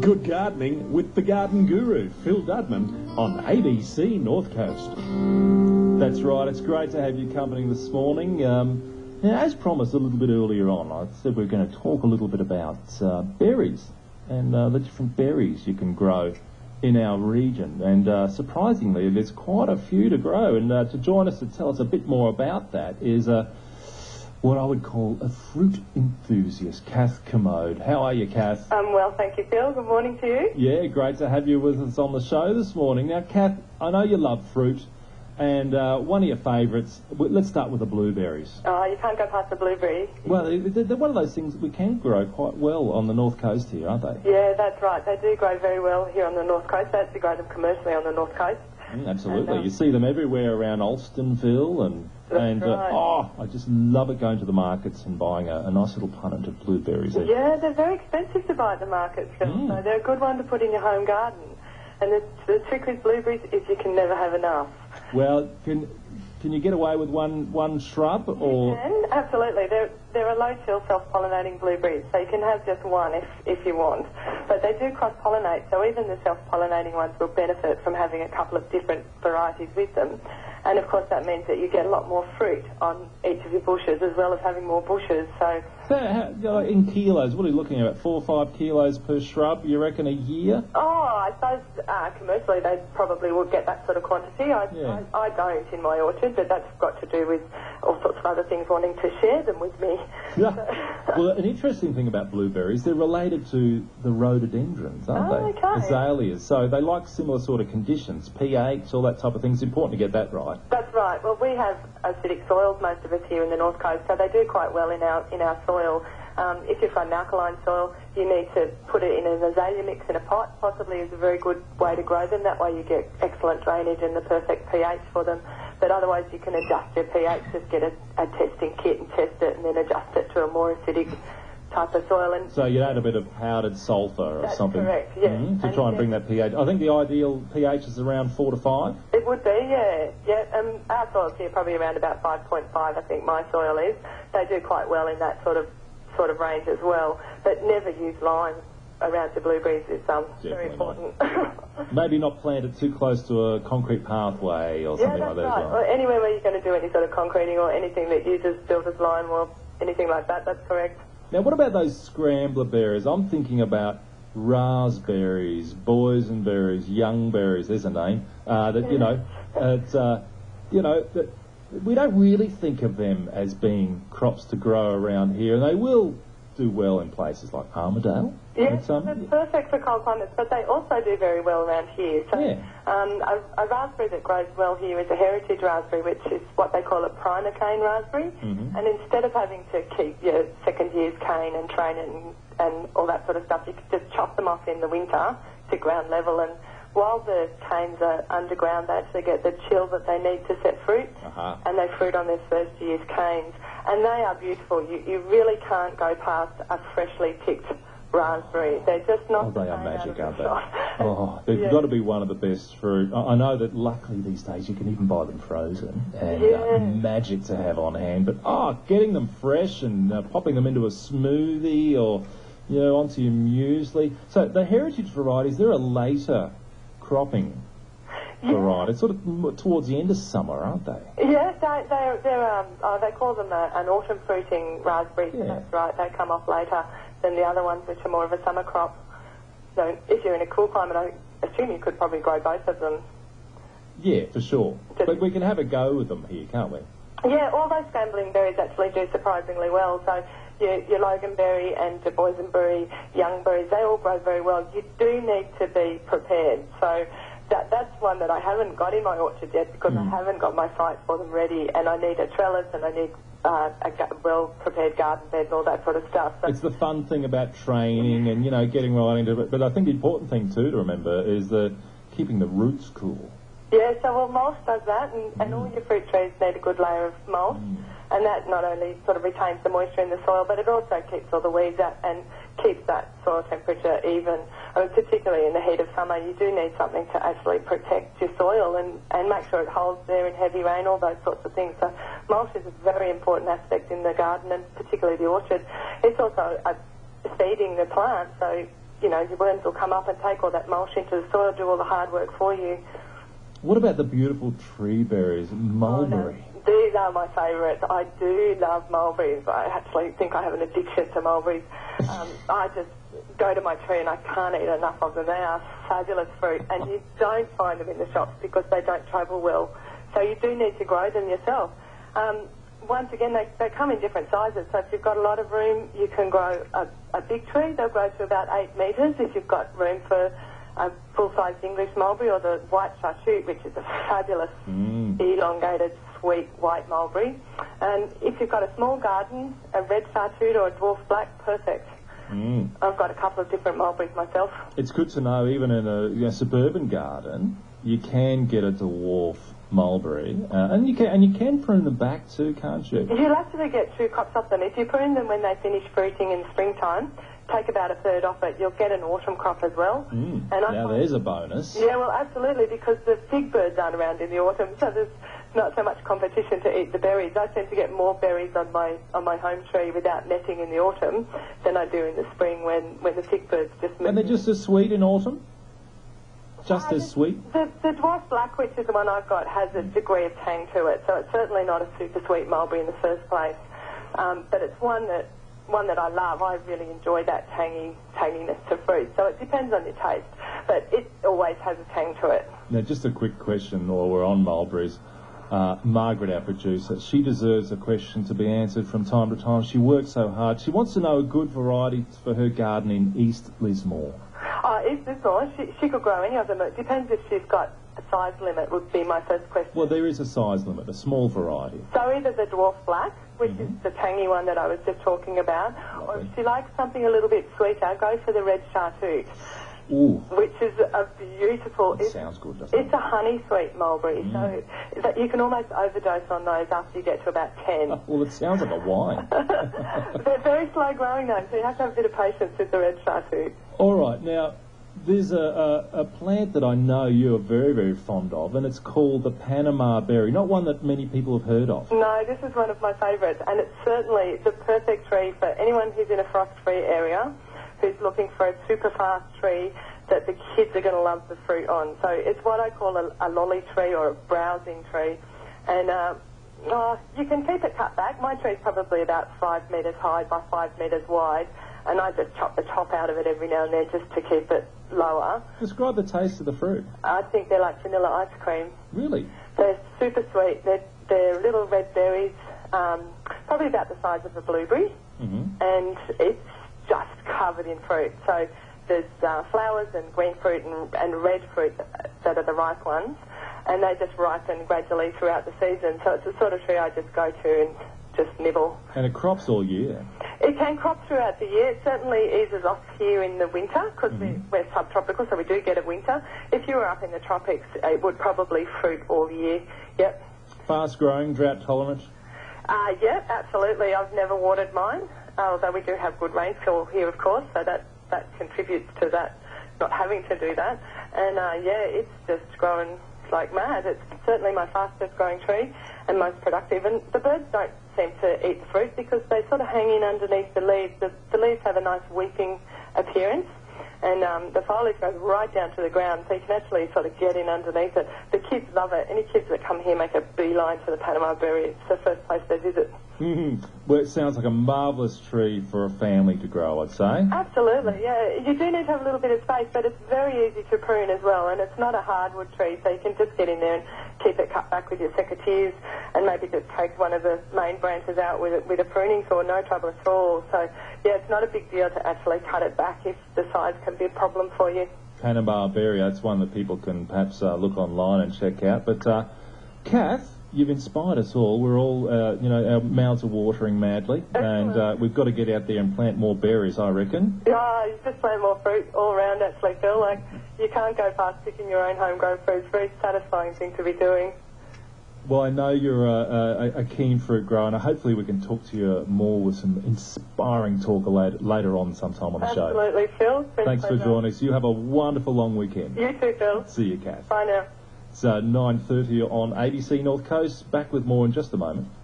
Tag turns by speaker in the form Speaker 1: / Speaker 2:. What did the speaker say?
Speaker 1: Good gardening with the garden guru, Phil Dudman, on ABC North Coast. That's right, it's great to have you company this morning. Now, as promised a little bit earlier on, I said we're going to talk a little bit about berries and the different berries you can grow in our region. And surprisingly, there's quite a few to grow. And to join us to tell us a bit more about that is what I would call a fruit enthusiast, Kath Commode. How are you, Kath?
Speaker 2: Well, thank you, Phil. Good morning to you.
Speaker 1: Yeah, great to have you with us on the show this morning. Now, Kath, I know you love fruit, and one of your favourites, let's start with the blueberries.
Speaker 2: Oh, you can't go past the blueberry.
Speaker 1: Well, they're one of those things we can grow quite well on the North Coast here, aren't they?
Speaker 2: Yeah, that's right. They do grow very well here on the North Coast. They actually grow them commercially on the North Coast.
Speaker 1: Absolutely. You see them everywhere around Alstonville and
Speaker 2: right.
Speaker 1: I just love it going to the markets and buying a nice little punnet of blueberries.
Speaker 2: Yeah, they're very expensive to buy at the markets, Phil, so they're a good one to put in your home garden. And the trick with blueberries is you can never have enough.
Speaker 1: Well, can you get away with one shrub? Or
Speaker 2: You can, absolutely. They're a low-chill self-pollinating blueberries, so you can have just one if you want. But they do cross-pollinate, so even the self-pollinating ones will benefit from having a couple of different varieties with them. And, of course, that means that you get a lot more fruit on each of your bushes as well as having more bushes. So
Speaker 1: in kilos, what are you looking at, 4 or 5 kilos per shrub, you reckon, a year?
Speaker 2: Oh, I suppose commercially they probably would get that sort of quantity. I don't in my orchard, but that's got to do with all sorts of other things wanting to share them with me.
Speaker 1: Yeah. Well, an interesting thing about blueberries, they're related to the rhododendrons, aren't they?
Speaker 2: Okay.
Speaker 1: Azaleas. So they like similar sort of conditions, pH, all that type of thing. It's important to get that right.
Speaker 2: That's right. Well, we have acidic soils, most of us here in the North Coast, so they do quite well in our soil. If you've got an alkaline soil, you need to put it in an azalea mix in a pot, possibly is a very good way to grow them. That way you get excellent drainage and the perfect pH for them. But otherwise you can adjust your pH, just get a testing kit and test it and then adjust it to a more acidic type of soil. And
Speaker 1: so you'd add a bit of powdered sulphur or something.
Speaker 2: That's correct, yes.
Speaker 1: To try and bring that pH. I think the ideal pH is around 4 to 5.
Speaker 2: It would be, yeah. Our soil's here probably around about 5.5, I think my soil is. They do quite well in that sort of range as well. But never use lime around your blueberries is very important.
Speaker 1: Maybe not plant it too close to a concrete pathway or something like that.
Speaker 2: Yeah, that's right. Or anywhere where you're going to do any sort of concreting or anything that uses builder's lime or anything like that, that's correct.
Speaker 1: Now, what about those scrambler berries? I'm thinking about raspberries, boysenberries, young berries. There's a name. We don't really think of them as being crops to grow around here, and they will do well in places like Armidale.
Speaker 2: Yes, they're perfect for cold climates, but they also do very well around here. So a raspberry that grows well here is a heritage raspberry, which is what they call a primer cane raspberry. Mm-hmm. And instead of having to keep your second year's cane and train and all that sort of stuff, you could just chop them off in the winter to ground level, and while the canes are underground, they actually get the chill that they need to set fruit, and they fruit on their first year's canes. And they are beautiful. You really can't go past a freshly picked raspberry. They're just not...
Speaker 1: they are magic, aren't they? They've got to be one of the best fruit. I know that luckily these days you can even buy them frozen, and magic to have on hand. But, getting them fresh and popping them into a smoothie or, onto your muesli. So the heritage varieties, they're a later cropping variety. It's sort of towards the end of summer, aren't they? Yes,
Speaker 2: they call them an autumn fruiting raspberry. So that's right. They come off later than the other ones, which are more of a summer crop. So if you're in a cool climate, I assume you could probably grow both of them.
Speaker 1: Yeah, for sure. But we can have a go with them here, can't we?
Speaker 2: Yeah, all those scrambling berries actually do surprisingly well. So your loganberry and your boysenberry, young berries, they all grow very well. You do need to be prepared. So that's one that I haven't got in my orchard yet because I haven't got my site for them ready, and I need a trellis and I need a well-prepared garden bed and all that sort of stuff. So
Speaker 1: it's the fun thing about training and, getting right into it. But I think the important thing, too, to remember is keeping the roots cool.
Speaker 2: Yeah, so mulch does that, and all your fruit trees need a good layer of mulch, and that not only sort of retains the moisture in the soil, but it also keeps all the weeds out and keeps that soil temperature even. I mean, particularly in the heat of summer, you do need something to actually protect your soil and make sure it holds there in heavy rain, all those sorts of things. So mulch is a very important aspect in the garden, and particularly the orchard. It's also feeding the plant, so your worms will come up and take all that mulch into the soil, do all the hard work for you.
Speaker 1: What about the beautiful tree berries, mulberry?
Speaker 2: Oh, no. These are my favourites. I do love mulberries. I actually think I have an addiction to mulberries. I just go to my tree and I can't eat enough of them. They are fabulous fruit, and you don't find them in the shops because they don't travel well. So you do need to grow them yourself. Once again, they come in different sizes. So if you've got a lot of room, you can grow a big tree. They'll grow to about 8 metres if you've got room for a full-sized English mulberry, or the white chartreuse, which is a fabulous, elongated, sweet white mulberry. And if you've got a small garden, a red chartreuse or a dwarf black, perfect. I've got a couple of different mulberries myself. It's
Speaker 1: good to know, even in a suburban garden, you can get a dwarf mulberry, and you can prune them back too, can't you?
Speaker 2: You'll actually get 2 crops off them. If you prune them when they finish fruiting in the springtime, take about a third off it, you'll get an autumn crop as well.
Speaker 1: And now there's a bonus.
Speaker 2: Yeah, well, absolutely, because the fig birds aren't around in the autumn, so there's not so much competition to eat the berries. I tend to get more berries on my home tree without netting in the autumn than I do in the spring when the fig birds just move.
Speaker 1: And they're just as sweet in autumn? Just as sweet?
Speaker 2: The dwarf black, which is the one I've got, has a degree of tang to it, so it's certainly not a super sweet mulberry in the first place. But it's one that I love. I really enjoy that tanginess to fruit. So it depends on your taste, but it always has a tang to it.
Speaker 1: Now, just a quick question while we're on mulberries. Margaret, our producer, she deserves a question to be answered from time to time. She works so hard. She wants to know a good variety for her garden in East Lismore.
Speaker 2: East Lismore, she could grow any of them. It depends if she's got a size limit, would be my first question.
Speaker 1: Well, there is a size limit, a small variety.
Speaker 2: So either the dwarf black, which is the tangy one that I was just talking about, or if she likes something a little bit sweeter, go for the red chartreuse.
Speaker 1: Ooh.
Speaker 2: Which is a beautiful...
Speaker 1: It sounds good, doesn't it?
Speaker 2: It's a honey-sweet mulberry, so that you can almost overdose on those after you get to about 10.
Speaker 1: Well, it sounds like a wine.
Speaker 2: They're very slow-growing, though, so you have to have a bit of patience with the red chartreuse.
Speaker 1: All right, now, there's a plant that I know you're very, very fond of, and it's called the Panama Berry, not one that many people have heard of.
Speaker 2: No, this is one of my favourites, and it's certainly the perfect tree for anyone who's in a frost-free area, who's looking for a super fast tree that the kids are going to love the fruit on. So it's what I call a lolly tree or a browsing tree. And you can keep it cut back. My tree's probably about 5 metres high by 5 metres wide, and I just chop the top out of it every now and then just to keep it lower.
Speaker 1: Describe the taste of the fruit.
Speaker 2: I think they're like vanilla ice cream.
Speaker 1: Really?
Speaker 2: They're super sweet. They're little red berries, probably about the size of a blueberry, and it's just covered in fruit. So there's flowers and green fruit and red fruit that are the ripe ones, and they just ripen gradually throughout the season. So it's the sort of tree I just go to and just nibble.
Speaker 1: And it crops all year?
Speaker 2: It can crop throughout the year. It certainly eases off here in the winter because we're subtropical, so we do get a winter. If you were up in the tropics, it would probably fruit all year. Yep.
Speaker 1: Fast growing, drought tolerant?
Speaker 2: Yep, absolutely. I've never watered mine. Although we do have good rainfall here, of course, so that contributes to that, not having to do that. And, it's just growing like mad. It's certainly my fastest growing tree and most productive. And the birds don't seem to eat the fruit because they sort of hang in underneath the leaves. The leaves have a nice weeping appearance, and the foliage goes right down to the ground, so you can actually sort of get in underneath it. The kids love it. Any kids that come here make a beeline to the Panama Berry. It's the first place they visit.
Speaker 1: Well, it sounds like a marvellous tree for a family to grow, I'd say.
Speaker 2: Absolutely, yeah. You do need to have a little bit of space, but it's very easy to prune as well, and it's not a hardwood tree, so you can just get in there and keep it cut back with your secateurs and maybe just take one of the main branches out with a pruning saw, no trouble at all. So, yeah, it's not a big deal to actually cut it back if the size can be a problem for you.
Speaker 1: Panama Berry, that's one that people can perhaps look online and check out. But, Kath, you've inspired us all. We're all, our mouths are watering madly. Excellent. And we've got to get out there and plant more berries, I reckon.
Speaker 2: Yeah, you just plant more fruit all around, actually, Phil. Like, you can't go past picking your own homegrown fruit. It's a very satisfying thing to be doing.
Speaker 1: Well, I know you're a keen fruit grower, and hopefully we can talk to you more with some inspiring talk later on sometime on the show.
Speaker 2: Absolutely, Phil.
Speaker 1: Thanks for joining us. You have a wonderful long weekend.
Speaker 2: You too, Phil.
Speaker 1: See you, Kath.
Speaker 2: Bye now.
Speaker 1: It's 9:30 on ABC North Coast. Back with more in just a moment.